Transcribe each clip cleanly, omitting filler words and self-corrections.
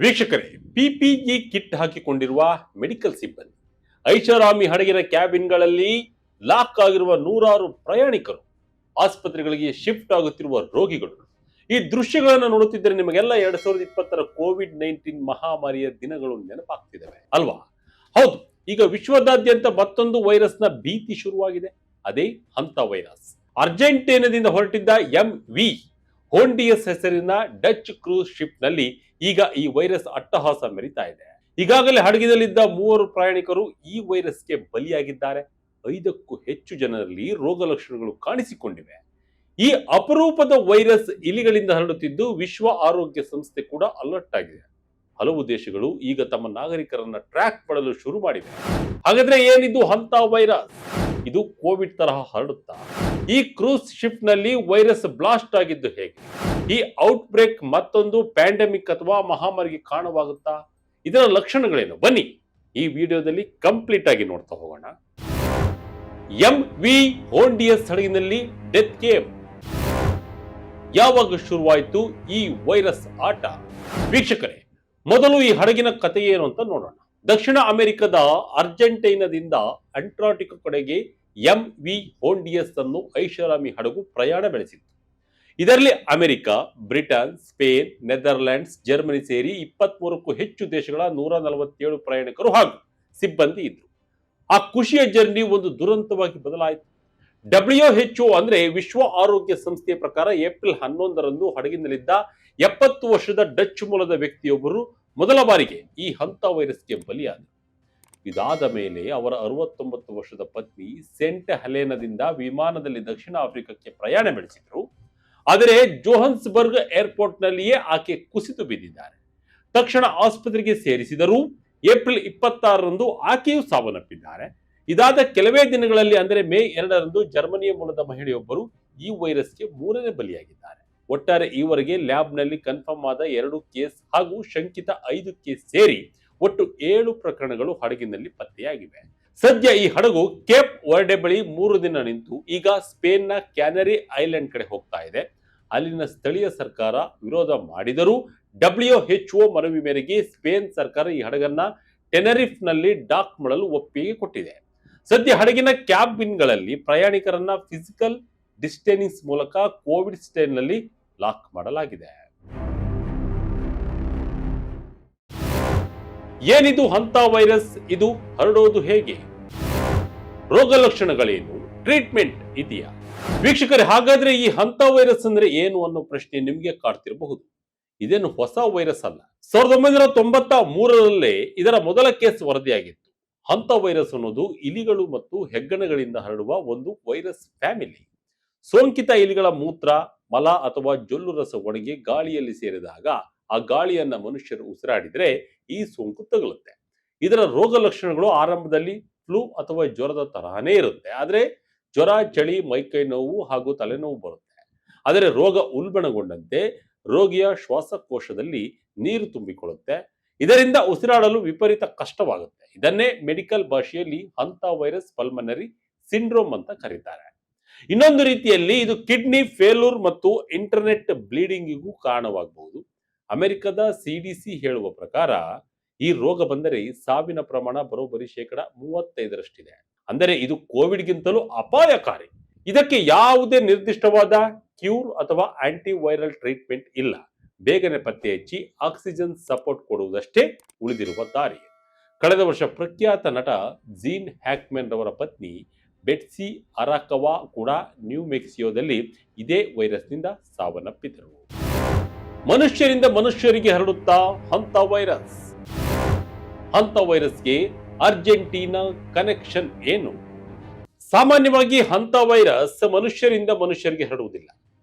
ವೀಕ್ಷಕರೇ, PPE kit ಹಾಕಿಕೊಂಡಿರುವ medical ಸಿಬ್ಬಂದಿ, ಐಷಾರಾಮಿ ಹಡಗಿನ ಕ್ಯಾಬಿನ್ಗಳಲ್ಲಿ ಲಾಕ್ ಆಗಿರುವ ನೂರಾರು ಪ್ರಯಾಣಿಕರು, ಆಸ್ಪತ್ರೆಗಳಿಗೆ ಶಿಫ್ಟ್ ಆಗುತ್ತಿರುವ ರೋಗಿಗಳು. ಈ ದೃಶ್ಯಗಳನ್ನು ನೋಡುತ್ತಿದ್ದರೆ ನಿಮಗೆಲ್ಲ 2020ರ ಕೋವಿಡ್-19 ಮಹಾಮಾರಿಯ ದಿನಗಳು ನೆನಪಾಗ್ತಿದ್ದಾವೆ ಅಲ್ವಾ? ಹೌದು, ಈಗ ವಿಶ್ವದಾದ್ಯಂತ ಮತ್ತೊಂದು ವೈರಸ್ನ ಭೀತಿ ಶುರುವಾಗಿದೆ. ಅದೇ ಹಂತ ವೈರಸ್. ಅರ್ಜೆಂಟೀನಾದಿಂದ ಹೊರಟಿದ್ದ MV ಹೋಂಡಿಯಸ್ ಹೆಸರಿನ ಡಚ್ ಕ್ರೂಸ್ ಶಿಪ್ ನಲ್ಲಿ ಈಗ ಈ ವೈರಸ್ ಅಟ್ಟಹಾಸ ಮೆರಿತಾ ಇದೆ. ಈಗಾಗಲೇ ಹಡಗಿನಲ್ಲಿದ್ದ 3 ಪ್ರಯಾಣಿಕರು ಈ ವೈರಸ್ಗೆ ಬಲಿಯಾಗಿದ್ದಾರೆ. 5ಕ್ಕೂ ಹೆಚ್ಚು ಜನರಲ್ಲಿ ರೋಗ ಲಕ್ಷಣಗಳು ಕಾಣಿಸಿಕೊಂಡಿವೆ. ಈ ಅಪರೂಪದ ವೈರಸ್ ಇಲಿಗಳಿಂದ ಹರಡುತ್ತಿದ್ದು ವಿಶ್ವ ಆರೋಗ್ಯ ಸಂಸ್ಥೆ ಕೂಡ ಅಲರ್ಟ್ ಆಗಿದೆ. ಹಲವು ದೇಶಗಳು ಈಗ ತಮ್ಮ ನಾಗರಿಕರನ್ನ ಟ್ರ್ಯಾಕ್ ಮಾಡಲು ಶುರು ಮಾಡಿವೆ. ಹಾಗಾದ್ರೆ ಏನಿದು ಹಂತ ವೈರಸ್? ಇದು ಕೋವಿಡ್ ತರಹ ಹರಡುತ್ತಾ? ಈ ಕ್ರೂಸ್ ಶಿಪ್ ನಲ್ಲಿ ವೈರಸ್ ಬ್ಲಾಸ್ಟ್ ಆಗಿದ್ದು ಹೇಗೆ? ಈ ಔಟ್ ಬ್ರೇಕ್ ಮತ್ತೊಂದು ಪ್ಯಾಂಡಮಿಕ್ ಅಥವಾ ಮಹಾಮಾರಿಗೆ ಕಾರಣವಾಗುತ್ತಾ? ಇದರ ಲಕ್ಷಣಗಳೇನು? ಬನ್ನಿ ಈ ವಿಡಿಯೋದಲ್ಲಿ ಕಂಪ್ಲೀಟ್ ಆಗಿ ನೋಡ್ತಾ ಹೋಗೋಣ. MV ಹೋಂಡಿಯಸ್ ಹಡಗಿನಲ್ಲಿ ಡೆತ್ ಕೇಮ್. ಯಾವಾಗ ಶುರುವಾಯಿತು ಈ ವೈರಸ್ ಆಟ? ವೀಕ್ಷಕರೇ, ಮೊದಲು ಈ ಹಡಗಿನ ಕಥೆ ಏನು ಅಂತ ನೋಡೋಣ. ದಕ್ಷಿಣ ಅಮೆರಿಕದ ಅರ್ಜೆಂಟೈನಾದಿಂದ ಅಂಟಾರ್ಟಿಕಾ ಕಡೆಗೆ MV ಹೋಂಡಿಯಸ್ ಅನ್ನು ಐಷಾರಾಮಿ ಹಡಗು ಪ್ರಯಾಣ ಬೆಳೆಸಿತ್ತು. ಇದರಲ್ಲಿ America, Britain, Spain, Netherlands, Germany ಸೇರಿ 23ಕ್ಕೂ ಹೆಚ್ಚು ದೇಶಗಳ 147 ಪ್ರಯಾಣಿಕರು ಹಾಗೂ ಸಿಬ್ಬಂದಿ ಇದ್ರು. ಆ ಖುಷಿಯ ಜರ್ನಿ ಒಂದು ದುರಂತವಾಗಿ ಬದಲಾಯಿತು. WHO ಅಂದ್ರೆ ವಿಶ್ವ ಆರೋಗ್ಯ ಸಂಸ್ಥೆಯ ಪ್ರಕಾರ ಏಪ್ರಿಲ್ 11ರಂದು ಹಡಗಿನಲ್ಲಿದ್ದ 70 ವರ್ಷದ ಡಚ್ ಮೂಲದ ವ್ಯಕ್ತಿಯೊಬ್ಬರು ಮೊದಲ ಬಾರಿಗೆ ಈ ಹಂತ ವೈರಸ್ಗೆ ಬಲಿಯಾದರು. ಇದಾದ ಮೇಲೆ ಅವರ 69 ವರ್ಷದ ಪತ್ನಿ ಸೆಂಟ್ ಹೆಲೆನಾದಿಂದ ವಿಮಾನದಲ್ಲಿ ದಕ್ಷಿಣ ಆಫ್ರಿಕಾಕ್ಕೆ ಪ್ರಯಾಣ ಬೆಳೆಸಿದ್ರು. ಆದರೆ ಜೋಹನ್ಸ್ಬರ್ಗ್ ಏರ್ಪೋರ್ಟ್ ನಲ್ಲಿಯೇ ಆಕೆ ಕುಸಿದು ಬಿದ್ದಿದ್ದಾರೆ. ತಕ್ಷಣ ಆಸ್ಪತ್ರೆಗೆ ಸೇರಿಸಿದರೂ ಏಪ್ರಿಲ್ 26ರಂದು ಆಕೆಯು ಸಾವನ್ನಪ್ಪಿದ್ದಾರೆ. ಇದಾದ ಕೆಲವೇ ದಿನಗಳಲ್ಲಿ ಅಂದರೆ ಮೇ 2ರಂದು ಜರ್ಮನಿಯ ಮೂಲದ ಮಹಿಳೆಯೊಬ್ಬರು ಈ ವೈರಸ್ಗೆ 3ನೇ ಬಲಿಯಾಗಿದ್ದಾರೆ. ಒಟ್ಟಾರೆ ಈವರೆಗೆ ಲ್ಯಾಬ್ನಲ್ಲಿ ಕನ್ಫರ್ಮ್ ಆದ 2 ಕೇಸ್ ಹಾಗೂ ಶಂಕಿತ 5 ಕೇಸ್ ಸೇರಿ ಒಟ್ಟು 7 ಪ್ರಕರಣಗಳು ಹಡಗಿನಲ್ಲಿ ಪತ್ತೆಯಾಗಿವೆ. ಸದ್ಯ ಈ ಹಡಗು ಕೇಪ್ ವರ್ಡೆ ಬಳಿ 3 ದಿನ ನಿಂತು ಈಗ ಸ್ಪೇನ್ನ ಕ್ಯಾನರಿ ಐಲ್ಯಾಂಡ್ ಕಡೆ ಹೋಗ್ತಾ ಇದೆ. ಅಲ್ಲಿನ ಸ್ಥಳೀಯ ಸರ್ಕಾರ ವಿರೋಧ ಮಾಡಿದರೂ WHO ಮನವಿ ಮೇರೆಗೆ ಸ್ಪೇನ್ ಸರ್ಕಾರ ಈ ಹಡಗನ್ನ ಟೆನರಿಫ್ ನಲ್ಲಿ ಡಾಕ್ ಮಾಡಲು ಒಪ್ಪಿಗೆ ಕೊಟ್ಟಿದೆ. ಸದ್ಯ ಹಡಗಿನ ಕ್ಯಾಬಿನ್ಗಳಲ್ಲಿ ಪ್ರಯಾಣಿಕರನ್ನ ಫಿಸಿಕಲ್ ಡಿಸ್ಟೆನ್ಸಿಂಗ್ ಮೂಲಕ ಕೋವಿಡ್ ಸ್ಟೇನ್ ನಲ್ಲಿ ಲಾಕ್ ಮಾಡಲಾಗಿದೆ. ಏನಿದು ಹಂತ ವೈರಸ್? ಇದು ಹರಡೋದು ಹೇಗೆ? ರೋಗ ಲಕ್ಷಣಗಳೇನು? ಟ್ರೀಟ್ಮೆಂಟ್ ಇದೆಯಾ? ವೀಕ್ಷಕರೇ, ಹಾಗಾದ್ರೆ ಈ ಹಂತ ವೈರಸ್ ಅಂದ್ರೆ ಏನು ಅನ್ನೋ ಪ್ರಶ್ನೆ ನಿಮಗೆ ಕಾಡ್ತಿರಬಹುದು. ಇದೇನು ಹೊಸ ವೈರಸ್ ಅಲ್ಲ. 1993ರಲ್ಲೇ ಇದರ ಮೊದಲ ಕೇಸ್ ವರದಿಯಾಗಿತ್ತು. ಹಂತ ವೈರಸ್ ಅನ್ನೋದು ಇಲಿಗಳು ಮತ್ತು ಹೆಗ್ಗಣಗಳಿಂದ ಹರಡುವ ಒಂದು ವೈರಸ್ ಫ್ಯಾಮಿಲಿ. ಸೋಂಕಿತ ಇಲಿಗಳ ಮೂತ್ರ, ಮಲ ಅಥವಾ ಜೊಲ್ಲು ರಸ ಒಣಗಿ ಗಾಳಿಯಲ್ಲಿ ಸೇರಿದಾಗ ಆ ಗಾಳಿಯನ್ನ ಮನುಷ್ಯರು ಉಸಿರಾಡಿದ್ರೆ ಈ ಸೋಂಕು ತಗುಲುತ್ತೆ. ಇದರ ರೋಗ ಲಕ್ಷಣಗಳು ಆರಂಭದಲ್ಲಿ ಫ್ಲೂ ಅಥವಾ ಜ್ವರದ ತರಹನೇ ಇರುತ್ತೆ. ಆದ್ರೆ ಜ್ವರ, ಚಳಿ, ಮೈಕೈ ನೋವು ಹಾಗೂ ತಲೆನೋವು ಬರುತ್ತೆ. ಆದರೆ ರೋಗ ಉಲ್ಬಣಗೊಂಡಂತೆ ರೋಗಿಯ ಶ್ವಾಸಕೋಶದಲ್ಲಿ ನೀರು ತುಂಬಿಕೊಳ್ಳುತ್ತೆ. ಇದರಿಂದ ಉಸಿರಾಡಲು ವಿಪರೀತ ಕಷ್ಟವಾಗುತ್ತೆ. ಇದನ್ನೇ ಮೆಡಿಕಲ್ ಭಾಷೆಯಲ್ಲಿ ಹಂತ ವೈರಸ್ ಪಲ್ಮನರಿ ಸಿಂಡ್ರೋಮ್ ಅಂತ ಕರೀತಾರೆ. ಇನ್ನೊಂದು ರೀತಿಯಲ್ಲಿ ಇದು ಕಿಡ್ನಿ ಫೇಲ್ಯೂರ್ ಮತ್ತು ಇಂಟರ್ನೆಟ್ ಬ್ಲೀಡಿಂಗಿಗೂ ಕಾರಣವಾಗಬಹುದು. ಅಮೆರಿಕದ CDC ಹೇಳುವ ಪ್ರಕಾರ ಈ ರೋಗ ಬಂದರೆ ಸಾವಿನ ಪ್ರಮಾಣ ಬರೋಬ್ಬರಿ 35%ರಷ್ಟಿದೆ. ಅಂದರೆ ಇದು ಕೋವಿಡ್ಗಿಂತಲೂ ಅಪಾಯಕಾರಿ. ಇದಕ್ಕೆ ಯಾವುದೇ ನಿರ್ದಿಷ್ಟವಾದ ಕ್ಯೂರ್ ಅಥವಾ ಆಂಟಿವೈರಲ್ ಟ್ರೀಟ್ಮೆಂಟ್ ಇಲ್ಲ. ಬೇಗನೆ ಪತ್ತೆ ಹಚ್ಚಿ ಆಕ್ಸಿಜನ್ ಸಪೋರ್ಟ್ ಕೊಡುವುದಷ್ಟೇ ಉಳಿದಿರುವ ದಾರಿ. ಕಳೆದ ವರ್ಷ ಪ್ರಖ್ಯಾತ ನಟ ಜೀನ್ ಹ್ಯಾಕ್ಮನ್ ರವರ ಪತ್ನಿ ಬೆಟ್ಸಿ ಅರಾಕವಾ ಕೂಡ ನ್ಯೂ ಮೆಕ್ಸಿಕೋದಲ್ಲಿ ಇದೇ ವೈರಸ್ನಿಂದ ಸಾವನ್ನಪ್ಪಿದರು. ಮನುಷ್ಯರಿಂದ ಮನುಷ್ಯರಿಗೆ ಹರಡುತ್ತಾ ಹಂತ ವೈರಸ್? ಹಂತ ವೈರಸ್ಗೆ ಅರ್ಜೆಂಟೀನಾ ಕನೆಕ್ಷನ್ ಏನು? ಸಾಮಾನ್ಯವಾಗಿ ಹಂತ ವೈರಸ್ ಮನುಷ್ಯರಿಂದ ಮನುಷ್ಯರಿಗೆ ಹರಡುವುದಿಲ್ಲ.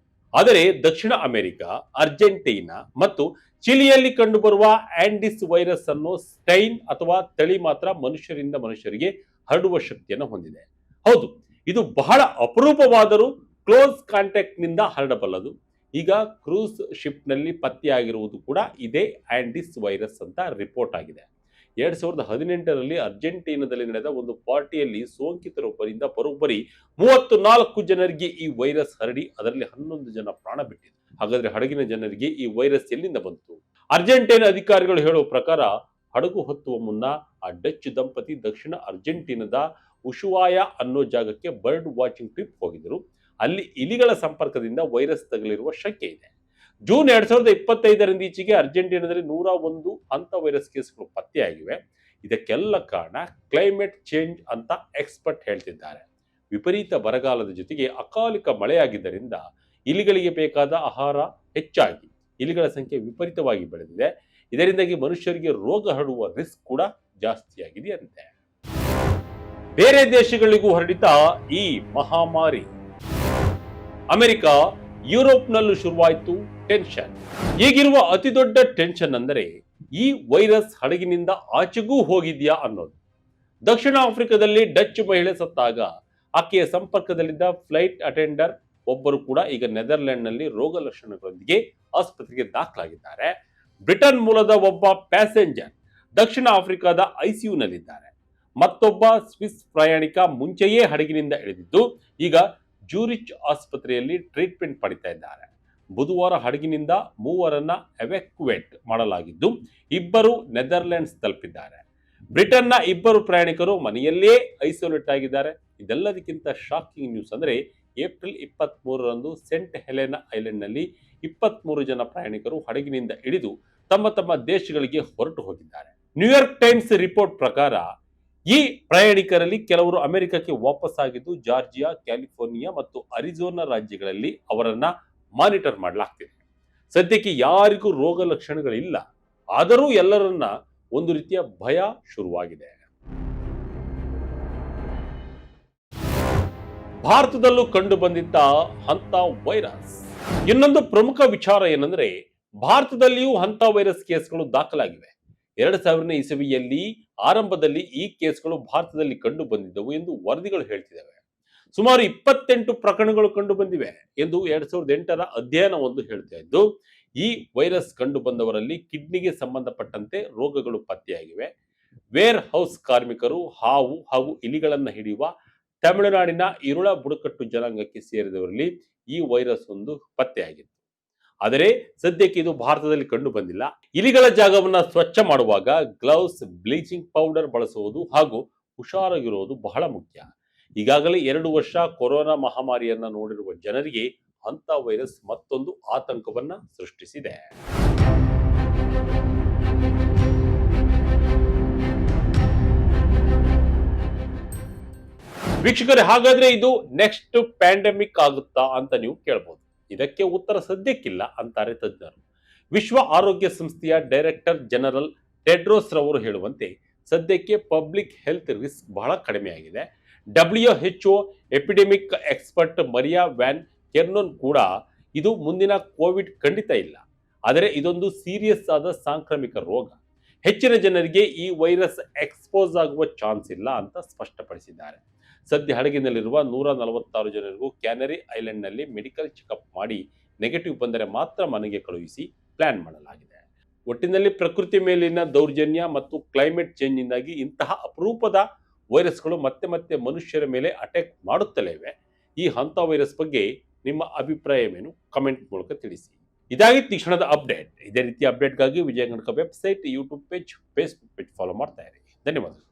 ಆದರೆ ದಕ್ಷಿಣ ಅಮೆರಿಕ, ಅರ್ಜೆಂಟೀನಾ ಮತ್ತು ಚಿಲಿಯಲ್ಲಿ ಕಂಡುಬರುವ ಆಂಡಿಸ್ ವೈರಸ್ ಅನ್ನೋ ಸ್ಟೈನ್ ಅಥವಾ ತಳಿ ಮಾತ್ರ ಮನುಷ್ಯರಿಂದ ಮನುಷ್ಯರಿಗೆ ಹರಡುವ ಶಕ್ತಿಯನ್ನು ಹೊಂದಿದೆ. ಹೌದು, ಇದು ಬಹಳ ಅಪರೂಪವಾದರೂ ಕ್ಲೋಸ್ ಕಾಂಟ್ಯಾಕ್ಟ್ ನಿಂದ ಹರಡಬಲ್ಲದು. ಈಗ ಕ್ರೂಸ್ ಶಿಪ್ ನಲ್ಲಿ ಪತ್ತೆಯಾಗಿರುವುದು ಕೂಡ ಇದೇ ಆಂಡಿಸ್ ವೈರಸ್ ಅಂತ ರಿಪೋರ್ಟ್ ಆಗಿದೆ. 2018ರಲ್ಲಿ ಅರ್ಜೆಂಟೀನಾದಲ್ಲಿ ನಡೆದ ಒಂದು ಪಾರ್ಟಿಯಲ್ಲಿ ಸೋಂಕಿತರೊಬ್ಬರಿಂದ ಬರೋಬ್ಬರಿ 34 ಜನರಿಗೆ ಈ ವೈರಸ್ ಹರಡಿ ಅದರಲ್ಲಿ 11 ಜನ ಪ್ರಾಣ ಬಿಟ್ಟಿದ್ರು. ಹಾಗಾದ್ರೆ ಹಡಗಿನ ಜನರಿಗೆ ಈ ವೈರಸ್ ಎಲ್ಲಿಂದ ಬಂತು? ಅರ್ಜೆಂಟೈನ್ ಅಧಿಕಾರಿಗಳು ಹೇಳುವ ಪ್ರಕಾರ ಹಡಗು ಹತ್ತುವ ಮುನ್ನ ಆ ಡಚ್ ದಂಪತಿ ದಕ್ಷಿಣ ಅರ್ಜೆಂಟೀನಾದ ಉಶುವಾಯ ಅನ್ನೋ ಜಾಗಕ್ಕೆ ಬರ್ಡ್ ವಾಚಿಂಗ್ ಟ್ರಿಪ್ ಹೋಗಿದ್ರು. ಅಲ್ಲಿ ಇಲಿಗಳ ಸಂಪರ್ಕದಿಂದ ವೈರಸ್ ತಗುಲಿರುವ ಶಂಕೆ ಇದೆ. ಜೂನ್ 2025ರಿಂದ ಈಚೆಗೆ ಅರ್ಜೆಂಟೀನಾದಲ್ಲಿ 101 ಹಂತ ವೈರಸ್ ಕೇಸ್ಗಳು ಪತ್ತೆಯಾಗಿವೆ. ಇದಕ್ಕೆಲ್ಲ ಕಾರಣ ಕ್ಲೈಮೇಟ್ ಚೇಂಜ್ ಅಂತ ಎಕ್ಸ್ಪರ್ಟ್ ಹೇಳ್ತಿದ್ದಾರೆ. ವಿಪರೀತ ಬರಗಾಲದ ಜೊತೆಗೆ ಅಕಾಲಿಕ ಮಳೆಯಾಗಿದ್ದರಿಂದ ಇಲಿಗಳಿಗೆ ಬೇಕಾದ ಆಹಾರ ಹೆಚ್ಚಾಗಿ ಇಲಿಗಳ ಸಂಖ್ಯೆ ವಿಪರೀತವಾಗಿ ಬೆಳೆದಿದೆ. ಇದರಿಂದಾಗಿ ಮನುಷ್ಯರಿಗೆ ರೋಗ ಹರಡುವ ರಿಸ್ಕ್ ಕೂಡ ಜಾಸ್ತಿಯಾಗಿದೆಯಂತೆ. ಬೇರೆ ದೇಶಗಳಿಗೂ ಹರಡಿತ ಈ ಮಹಾಮಾರಿ. ಅಮೆರಿಕ, ಯುರೋಪ್ನಲ್ಲೂ ಶುರುವಾಯಿತು ಟೆನ್ಷನ್. ಈಗಿರುವ ಅತಿ ದೊಡ್ಡ ಟೆನ್ಷನ್ ಅಂದರೆ ಈ ವೈರಸ್ ಹಡಗಿನಿಂದ ಆಚೆಗೂ ಹೋಗಿದ್ಯಾ ಅನ್ನೋದು. ದಕ್ಷಿಣ ಆಫ್ರಿಕಾದಲ್ಲಿ ಡಚ್ ಮಹಿಳೆ ಸತ್ತಾಗ ಆಕೆಯ ಸಂಪರ್ಕದಲ್ಲಿದ್ದ ಫ್ಲೈಟ್ ಅಟೆಂಡರ್ ಒಬ್ಬರು ಕೂಡ ಈಗ ನೆದರ್ಲೆಂಡ್ನಲ್ಲಿ ರೋಗ ಲಕ್ಷಣಗಳೊಂದಿಗೆ ಆಸ್ಪತ್ರೆಗೆ ದಾಖಲಾಗಿದ್ದಾರೆ. ಬ್ರಿಟನ್ ಮೂಲದ ಒಬ್ಬ ಪ್ಯಾಸೆಂಜರ್ ದಕ್ಷಿಣ ಆಫ್ರಿಕಾದ ಐಸಿಯುನಲ್ಲಿದ್ದಾರೆ. ಮತ್ತೊಬ್ಬ ಸ್ವಿಸ್ ಪ್ರಯಾಣಿಕ ಮುಂಚೆಯೇ ಹಡಗಿನಿಂದ ಇಳಿದಿದ್ದು ಈಗ ಜ್ಯೂರಿಚ್ ಆಸ್ಪತ್ರೆಯಲ್ಲಿ ಟ್ರೀಟ್ಮೆಂಟ್ ಪಡಿತಾ ಇದ್ದಾರೆ. ಬುಧವಾರ ಹಡಗಿನಿಂದ 3 ಎವ್ಯಾಕ್ಯುವೇಟ್ ಮಾಡಲಾಗಿದ್ದು ಇಬ್ಬರು ನೆದರ್ಲೆಂಡ್ಸ್ ತಲುಪಿದ್ದಾರೆ. ಬ್ರಿಟನ್ನ 2 ಪ್ರಯಾಣಿಕರು ಮನೆಯಲ್ಲೇ ಐಸೋಲೇಟ್ ಆಗಿದ್ದಾರೆ. ಇದೆಲ್ಲದಕ್ಕಿಂತ ಶಾಕಿಂಗ್ ನ್ಯೂಸ್ ಅಂದರೆ ಏಪ್ರಿಲ್ 23ರಂದು ಸೆಂಟ್ ಹೆಲೆನಾ ಐಲ್ಯಾಂಡ್ನಲ್ಲಿ 23 ಜನ ಪ್ರಯಾಣಿಕರು ಹಡಗಿನಿಂದ ಇಳಿದು ತಮ್ಮ ತಮ್ಮ ದೇಶಗಳಿಗೆ ಹೊರಟು ಹೋಗಿದ್ದಾರೆ. ನ್ಯೂಯಾರ್ಕ್ ಟೈಮ್ಸ್ ರಿಪೋರ್ಟ್ ಪ್ರಕಾರ ಈ ಪ್ರಯಾಣಿಕರಲ್ಲಿ ಕೆಲವರು ಅಮೆರಿಕಕ್ಕೆ ವಾಪಸ್ಸಾಗಿದ್ದು ಜಾರ್ಜಿಯಾ, ಕ್ಯಾಲಿಫೋರ್ನಿಯಾ ಮತ್ತು ಅರಿಜೋನಾ ರಾಜ್ಯಗಳಲ್ಲಿ ಅವರನ್ನ ಮಾನಿಟರ್ ಮಾಡಲಾಗ್ತಿದೆ. ಸದ್ಯಕ್ಕೆ ಯಾರಿಗೂ ರೋಗ ಲಕ್ಷಣಗಳಿಲ್ಲ. ಆದರೂ ಎಲ್ಲರನ್ನ ಒಂದು ರೀತಿಯ ಭಯ ಶುರುವಾಗಿದೆ. ಭಾರತದಲ್ಲೂ ಕಂಡು ಬಂದಿದ್ದ ಹಂತ ವೈರಸ್. ಇನ್ನೊಂದು ಪ್ರಮುಖ ವಿಚಾರ ಏನಂದ್ರೆ ಭಾರತದಲ್ಲಿಯೂ ಹಂತ ವೈರಸ್ ಕೇಸ್ಗಳು ದಾಖಲಾಗಿವೆ. 2000ನೇ ಇಸವಿಯಲ್ಲಿ ಆರಂಭದಲ್ಲಿ ಈ ಕೇಸ್ಗಳು ಭಾರತದಲ್ಲಿ ಕಂಡು ಬಂದಿದ್ದವು ಎಂದು ವರದಿಗಳು ಹೇಳ್ತಿದ್ದಾವೆ. ಸುಮಾರು 28 ಪ್ರಕರಣಗಳು ಕಂಡು ಬಂದಿವೆ ಎಂದು 2008ರ ಅಧ್ಯಯನವೊಂದು ಹೇಳ್ತಾ ಇದ್ದು, ಈ ವೈರಸ್ ಕಂಡು ಬಂದವರಲ್ಲಿ ಕಿಡ್ನಿಗೆ ಸಂಬಂಧಪಟ್ಟಂತೆ ರೋಗಗಳು ಪತ್ತೆಯಾಗಿವೆ. ವೇರ್ ಹೌಸ್ ಕಾರ್ಮಿಕರು, ಹಾವು ಹಾಗೂ ಇಲಿಗಳನ್ನು ಹಿಡಿಯುವ ತಮಿಳುನಾಡಿನ ಇರುಳ ಬುಡಕಟ್ಟು ಜನಾಂಗಕ್ಕೆ ಸೇರಿದವರಲ್ಲಿ ಈ ವೈರಸ್ ಒಂದು ಪತ್ತೆಯಾಗಿತ್ತು. ಆದರೆ ಸದ್ಯಕ್ಕೆ ಇದು ಭಾರತದಲ್ಲಿ ಕಂಡು ಬಂದಿಲ್ಲ. ಇಲಿಗಳ ಜಾಗವನ್ನ ಸ್ವಚ್ಛ ಮಾಡುವಾಗ ಗ್ಲೌಸ್, ಬ್ಲೀಚಿಂಗ್ ಪೌಡರ್ ಬಳಸುವುದು ಹಾಗೂ ಹುಷಾರಾಗಿರುವುದು ಬಹಳ ಮುಖ್ಯ. ಈಗಾಗಲೇ 2 ವರ್ಷ ಕೊರೋನಾ ಮಹಾಮಾರಿಯನ್ನ ನೋಡಿರುವ ಜನರಿಗೆ ಹಂತ ವೈರಸ್ ಮತ್ತೊಂದು ಆತಂಕವನ್ನ ಸೃಷ್ಟಿಸಿದೆ. ವೀಕ್ಷಕರೇ, ಹಾಗಾದ್ರೆ ಇದು ನೆಕ್ಸ್ಟ್ ಪ್ಯಾಂಡಮಿಕ್ ಆಗುತ್ತಾ ಅಂತ ನೀವು ಕೇಳಬಹುದು. ಇದಕ್ಕೆ ಉತ್ತರ ಸದ್ಯಕ್ಕಿಲ್ಲ ಅಂತಾರೆ ತಜ್ಞರು. ವಿಶ್ವ ಆರೋಗ್ಯ ಸಂಸ್ಥೆಯ ಡೈರೆಕ್ಟರ್ ಜನರಲ್ ಟೆಡ್ರೋಸ್ ರವರು ಹೇಳುವಂತೆ ಸದ್ಯಕ್ಕೆ ಪಬ್ಲಿಕ್ ಹೆಲ್ತ್ ರಿಸ್ಕ್ ಬಹಳ ಕಡಿಮೆಯಾಗಿದೆ. WHO epidemic expert Maria van Kerkhove ಕೂಡ ಇದು ಮುಂದಿನ ಕೋವಿಡ್ ಖಂಡಿತ ಇಲ್ಲ, ಆದರೆ ಇದೊಂದು ಸೀರಿಯಸ್ ಆದ ಸಾಂಕ್ರಾಮಿಕ ರೋಗ. ಹೆಚ್ಚಿನ ಜನರಿಗೆ ಈ ವೈರಸ್ ಎಕ್ಸ್ಪೋಸ್ ಆಗುವ ಚಾನ್ಸ್ ಇಲ್ಲ ಅಂತ ಸ್ಪಷ್ಟಪಡಿಸಿದ್ದಾರೆ. ಸದ್ಯ ಹಡಗಿನಲ್ಲಿರುವ 146 ಜನರಿಗೂ ಕ್ಯಾನರಿ ಐಲ್ಯಾಂಡ್ನಲ್ಲಿ ಮೆಡಿಕಲ್ ಚೆಕಪ್ ಮಾಡಿ ನೆಗೆಟಿವ್ ಬಂದರೆ ಮಾತ್ರ ಮನೆಗೆ ಕಳುಹಿಸಿ ಪ್ಲಾನ್ ಮಾಡಲಾಗಿದೆ. ಒಟ್ಟಿನಲ್ಲಿ ಪ್ರಕೃತಿ ಮೇಲಿನ ದೌರ್ಜನ್ಯ ಮತ್ತು ಕ್ಲೈಮೇಟ್ ಚೇಂಜ್ನಿಂದಾಗಿ ಇಂತಹ ಅಪರೂಪದ ವೈರಸ್ಗಳು ಮತ್ತೆ ಮತ್ತೆ ಮನುಷ್ಯರ ಮೇಲೆ ಅಟ್ಯಾಕ್ ಮಾಡುತ್ತಲೇ ಇವೆ. ಈ ಹಂತ ವೈರಸ್ ಬಗ್ಗೆ ನಿಮ್ಮ ಅಭಿಪ್ರಾಯವೇನು? ಕಮೆಂಟ್ ಮೂಲಕ ತಿಳಿಸಿ. ಇದಾಗಿತ್ತು ಈ ಕ್ಷಣದ ಅಪ್ಡೇಟ್. ಇದೇ ರೀತಿಯ ಅಪ್ಡೇಟ್ಗಾಗಿ Vijaya Karnataka website, YouTube page, Facebook page follow ಮಾಡ್ತಾ ಇರಿ. ಧನ್ಯವಾದಗಳು.